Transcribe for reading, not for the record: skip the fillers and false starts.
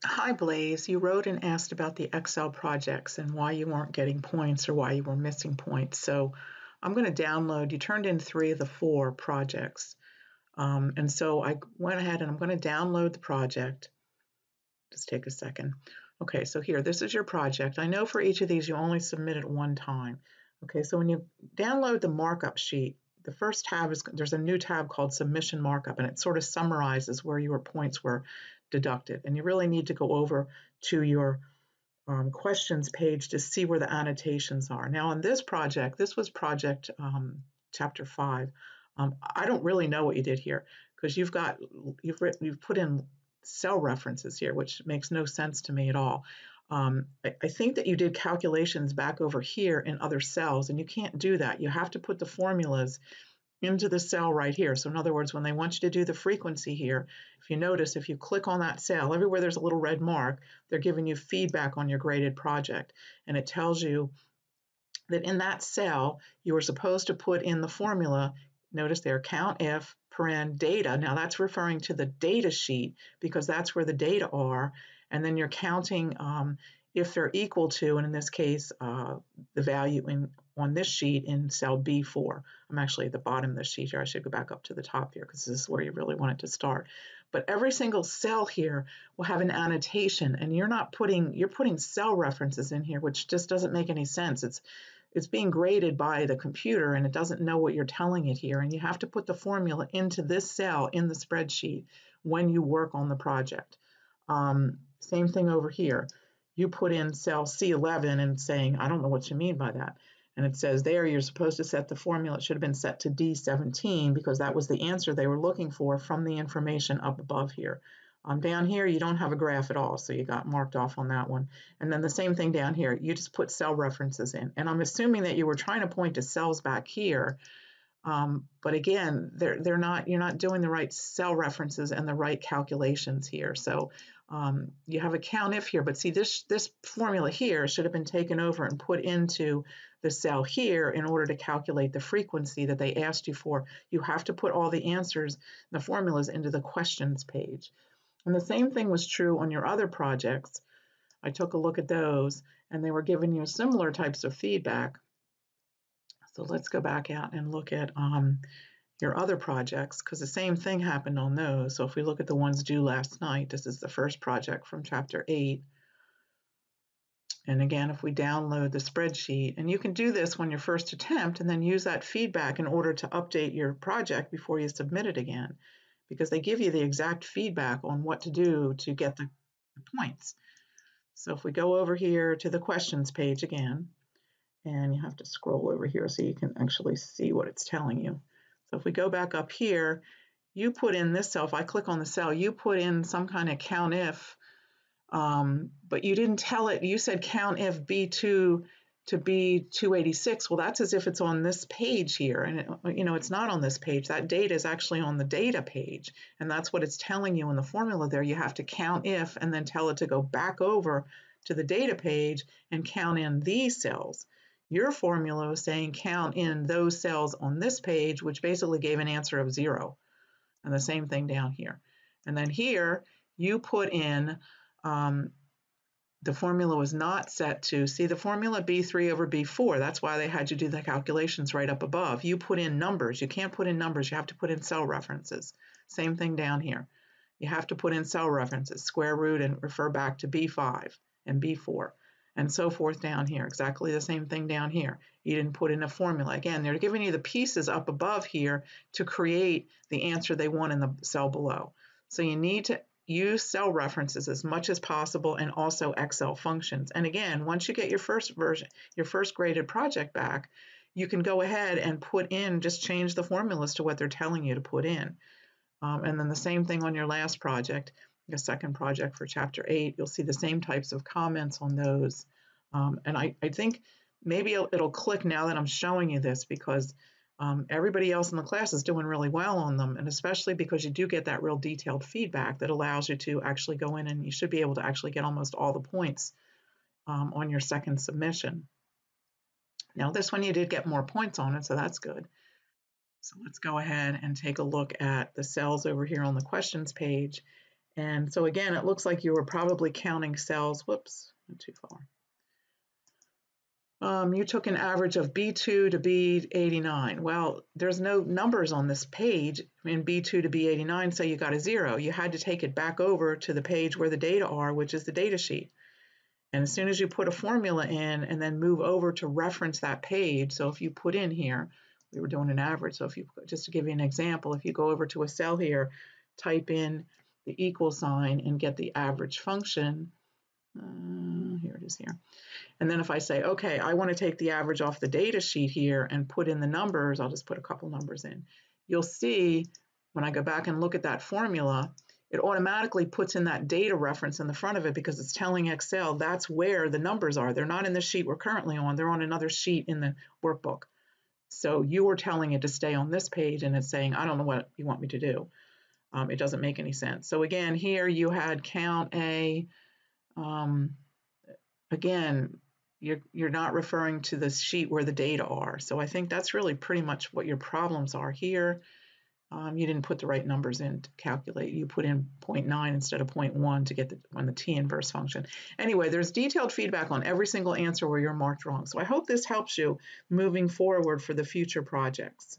Hi, Blaze. You wrote and asked about the Excel projects and why you weren't getting points or why you were missing points. So I'm going to download, you turned in 3 of the 4 projects. And so I went ahead and I'm going to download the project. Just take a second. Okay, so here, this is your project. I know for each of these you only submit it one time. Okay, so when you download the markup sheet, the first tab is, there's a new tab called Submission Markup, and it sort of summarizes where your points were deducted. And you really need to go over to your questions page to see where the annotations are. Now on this project, this was project chapter 5. I don't really know what you did here because you've put in cell references here, which makes no sense to me at all. I think that you did calculations back over here in other cells, and you can't do that. You have to put the formulas into the cell right here. So in other words, when they want you to do the frequency here, if you notice, if you click on that cell, everywhere there's a little red mark, they're giving you feedback on your graded project. And it tells you that in that cell, you were supposed to put in the formula, notice there, count if, paren, data. Now that's referring to the data sheet because that's where the data are. And then you're counting if they're equal to, and in this case, the value on this sheet in cell B4. I'm actually at the bottom of the sheet here. I should go back up to the top here because this is where you really want it to start. But every single cell here will have an annotation, and you're putting cell references in here, which just doesn't make any sense. It's being graded by the computer and it doesn't know what you're telling it here. And you have to put the formula into this cell in the spreadsheet when you work on the project. Same thing over here. You put in cell C11 and saying, I don't know what you mean by that. And it says there you're supposed to set the formula. It should have been set to D17 because that was the answer they were looking for from the information up above here. Down here, you don't have a graph at all, so you got marked off on that one. And then the same thing down here, you just put cell references in. And I'm assuming that you were trying to point to cells back here, but again, you're not doing the right cell references and the right calculations here. So you have a count if here, but see this formula here should have been taken over and put into the cell here in order to calculate the frequency that they asked you for. You have to put all the answers, the formulas into the questions page. And the same thing was true on your other projects. I took a look at those and they were giving you similar types of feedback. So let's go back out and look at your other projects because the same thing happened on those. So if we look at the ones due last night, this is the first project from chapter 8. And again, if we download the spreadsheet, and you can do this when your first attempt and then use that feedback in order to update your project before you submit it again, because they give you the exact feedback on what to do to get the points. So if we go over here to the questions page again, and you have to scroll over here so you can actually see what it's telling you. So if we go back up here, you put in this cell, if I click on the cell, you put in some kind of count if, but you didn't tell it, you said count if B2 to B286. Well, that's as if it's on this page here, and it's not on this page. That data is actually on the data page, and that's what it's telling you in the formula there. You have to count if and then tell it to go back over to the data page and count in these cells. Your formula is saying count in those cells on this page, which basically gave an answer of 0. And the same thing down here. And then here, you put in, the formula was not set to, see the formula B3 over B4, that's why they had you do the calculations right up above. You put in numbers. You can't put in numbers. You have to put in cell references. Same thing down here. You have to put in cell references, square root and refer back to B5 and B4. And so forth down here. Exactly the same thing down here. You didn't put in a formula. Again, they're giving you the pieces up above here to create the answer they want in the cell below. So you need to use cell references as much as possible and also Excel functions. And again, once you get your first version, your first graded project back, you can go ahead and put in, just change the formulas to what they're telling you to put in. And then the same thing on your last project. A second project for chapter 8, you'll see the same types of comments on those. And I think maybe it'll click now that I'm showing you this because everybody else in the class is doing really well on them, and especially because you do get that real detailed feedback that allows you to actually go in and you should be able to actually get almost all the points on your second submission. Now this one you did get more points on it, so that's good. So let's go ahead and take a look at the cells over here on the questions page. And so again, it looks like you were probably counting cells. Whoops, went too far. You took an average of B2 to B89. Well, there's no numbers on this page in B2 to B89, so you got a 0. You had to take it back over to the page where the data are, which is the data sheet. And as soon as you put a formula in and then move over to reference that page, so if you put in here, we were doing an average, so if you, just to give you an example, if you go over to a cell here, type in the equal sign and get the average function, here it is here. And then if I say, okay, I want to take the average off the data sheet here and put in the numbers, I'll just put a couple numbers in. You'll see when I go back and look at that formula, it automatically puts in that data reference in the front of it because it's telling Excel that's where the numbers are. They're not in the sheet we're currently on. They're on another sheet in the workbook. So you were telling it to stay on this page and it's saying, I don't know what you want me to do. It doesn't make any sense. So again, here you had count A. Again, you're not referring to the sheet where the data are. So I think that's really pretty much what your problems are here. You didn't put the right numbers in to calculate. You put in 0.9 instead of 0.1 to get on the t-inverse function. Anyway, there's detailed feedback on every single answer where you're marked wrong. So I hope this helps you moving forward for the future projects.